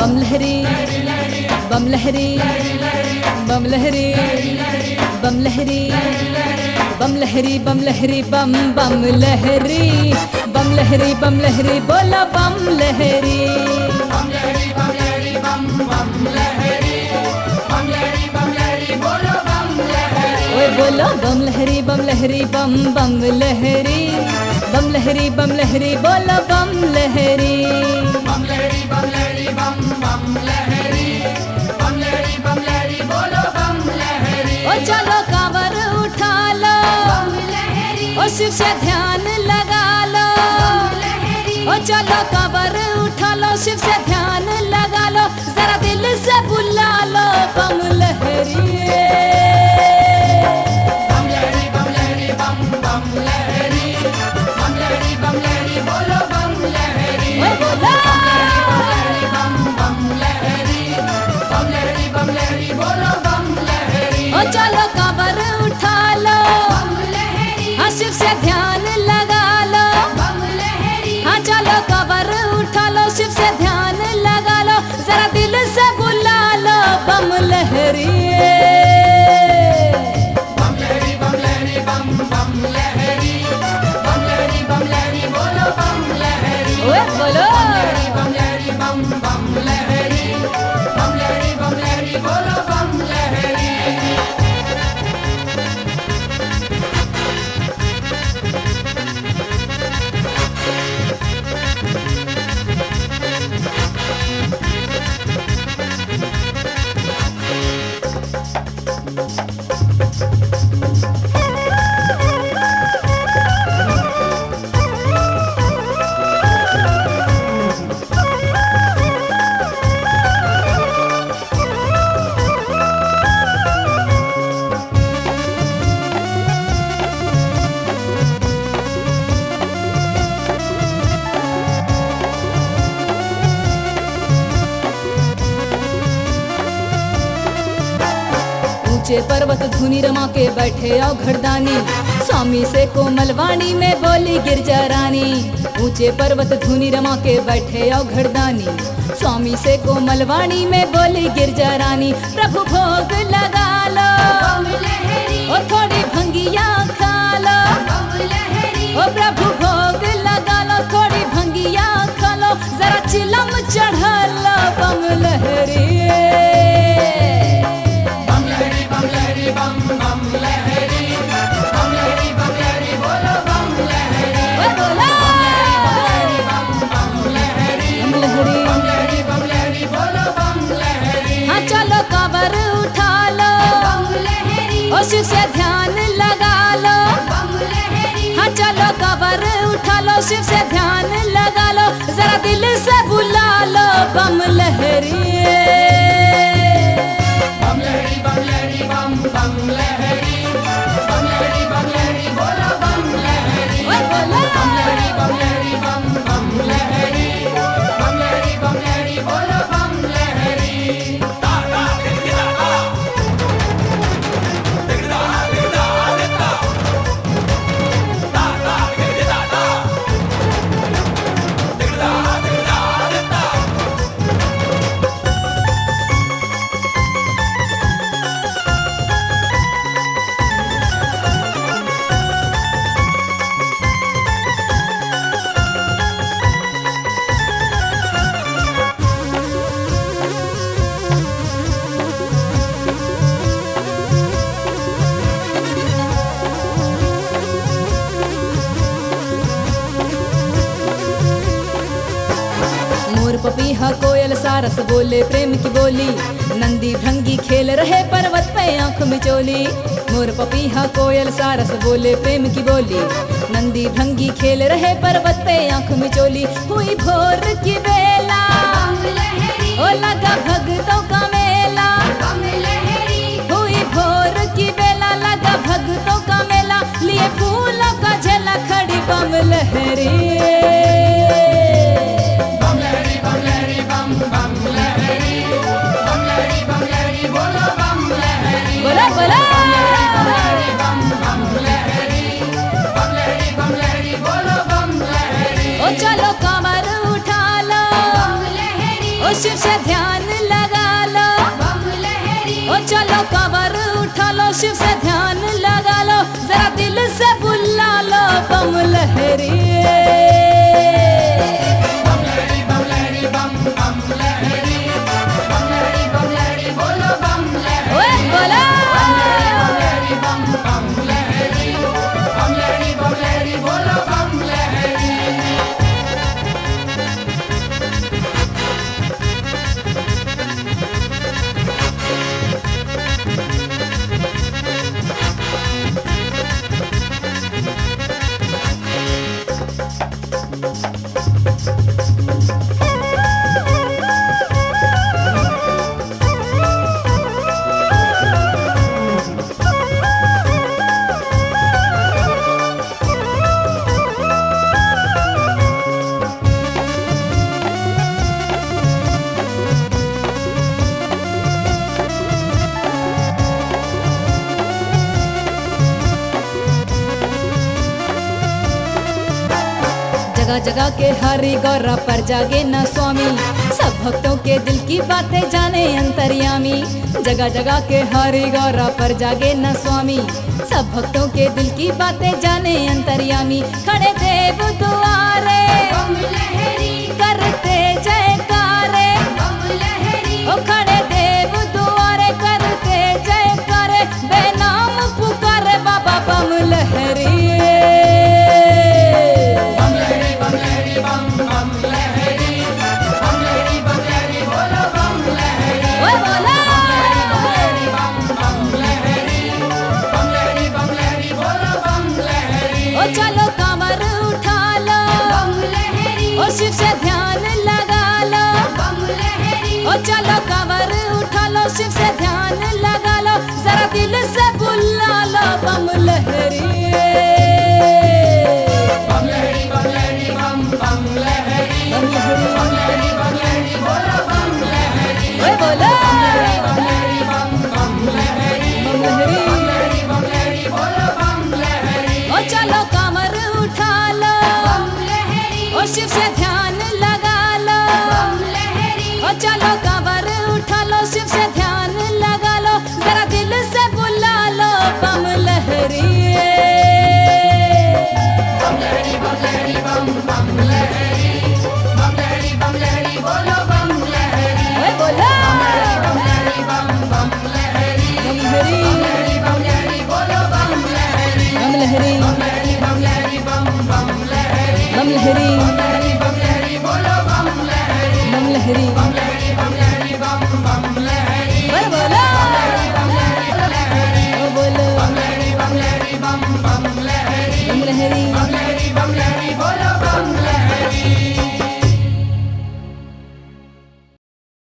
बम लहरी बम लहरी बम लहरी बम लहरी बम लहरी बम बम लहरी बम लहरी बम लहरी बोला बम लहरी बम लहरी बम बम लहरी बम लहरी बोलो बम लहरी ओए बोलो बम लहरी बम लहरी बम बम लहरी बम लहरी बम लहरी बोला बम लहरी बम लहरी बम बम लहरी बम लहरी बोलो बम लहरी ओ चलो कांवर उठा लो बम लहरी ओ शिव से ध्यान लगा लो लहरी ओ चलो कांवर उठा लो शिव से ध्यान लगा लो जरा दिल से बुला लो बम लहरी बम लहरी बम बम लहरी बम लहरी बोलो बम लहरी ओए बोला बम बम लहरी बम लहरी बोलो बम लहरी ओ चलो कांवर उठा लो बम लहरी हाँ शिव से ध्यान लगा लो बम लहरी हाँ चलो कांवर उठा लो शिव से ध्यान लगा लो जरा दिल से बुला लो बम लहरी बम लहरी बम बम लहरी बम लहरी बोलो बम लहरी ओए बोलो बम लहरी बम बम लहरी बम लहरी बोलो बम लहरी ऊंचे पर्वत धुनी रमा के बैठे आओ घरदानी स्वामी से कोमलवाणी में बोली गिरजा रानी ऊंचे पर्वत धुनी रमा के बैठे आओ घरदानी स्वामी से कोमलवाणी में बोली गिरजा रानी प्रभु भोग लगा लो बम लहरी ओ थोड़ी भंगिया खा लो बम लहरी ओ प्रभु भोग लगा लो थोड़ी भंगिया खा लो जरा चिलम चढ़ा लो बम लहरी बम लहरी बम बम लहरी बोलो बम लहरी ओए बोला बम बम लहरी बम लहरी बम लहरी बोलो बम लहरी हाँ चलो कांवर उठा लो बम लहरी ओ शिव से ध्यान लगा लो बम लहरी हाँ चलो कांवर उठा लो शिव से ध्यान लगा लो जरा दिल से बुला लो बम लहरी बम लहरी बम बम लहरी बम लहरी बोलो बम लहरी ओए बोला बम लहरी बम बम लहरी बोलो बम लहरी मोर पपीहा कोयल सा सारस बोले प्रेम की बोली। नंदी भृंगी खेल रहे पर्वत पे आंख मिचोली। मोर पपीहा कोयल सारस बोले प्रेम की बोली। नंदी भृंगी खेल रहे पर्वत पे आंख मिचोली। हुई भोर की बेला ओ लगा भगतों का मेला। हुई भोर की बेला लगा भगतों का मेला। लिए फूलों का झेला खड़ी बम लहरी। बम लहरी बम लहरी बम बम लहरी। बम लहरी बम लहरी बोलो बम लहरी। बोला बोला बम लहरी बम बम लहरी। बम लहरी बम लहरी बोलो बम लहरी। ओ चलो कमर उठा लो। ओ शिव से ध्यान लगा लो। ओ चलो कमर उठा लो शिव से ध्यान लगा लो। जरा दिल से बुला लो बम लहरी। बम लहरी बम बम लहरी। बम लहरी बम लहरी बोलो बम लहरी। ओए बोला बम लहरी बम बम लहरी। बम लहरी बम लहरी बोलो बम लहरी। जगह जगह के हरि गौरा पर जागे न स्वामी। सब भक्तों के दिल की बातें जाने अंतर्यामी। जगह जगह के हरि गौरा पर जागे न स्वामी। सब भक्तों के दिल की बातें जाने अंतर्यामी। खड़े देव दुआरे करते जयकारे। ओ खड़े देव दुआरे करते जयकारे। बेनाम पुकारे बाबा बम लहरी। बम लहरी बम बम लहरी। बम लहरी बम लहरी बोलो बम लहरी। ओए बोला बम लहरी बम बम लहरी। बम लहरी बम लहरी बोलो बम लहरी। ओ चलो कमर उठा लो। ओ शिव से ध्यान लगा लो। ओ चलो कमर उठा लो शिव से ध्यान लगा लो। जरा दिल से बुला लो बम लहरी। बम लहरी बम बम लहरी। बम लहरी बम लहरी बम लहरी बोलो बम लहरी। ओए बोला बम लहरी बम बम लहरी। बम लहरी बम लहरी बम लहरी बोलो बम लहरी। ओ चलो कमर उठा लो। ओ शिव से ध्यान लगा लो। ओ चलो कमर उठा लो शिव से ध्यान लगा लो। जरा दिल से बुला लो बम लहरी। बम लहरी बम बम लहरी। बम लहरी बम लहरी बोलो बम लहरी। ओए बोला बम लहरी बम बम लहरी। बम लहरी बम लहरी बम लहरी बोलो बम लहरी। बम लहरी बम लहरी बम लहरी बम बम लहरी। बम लहरी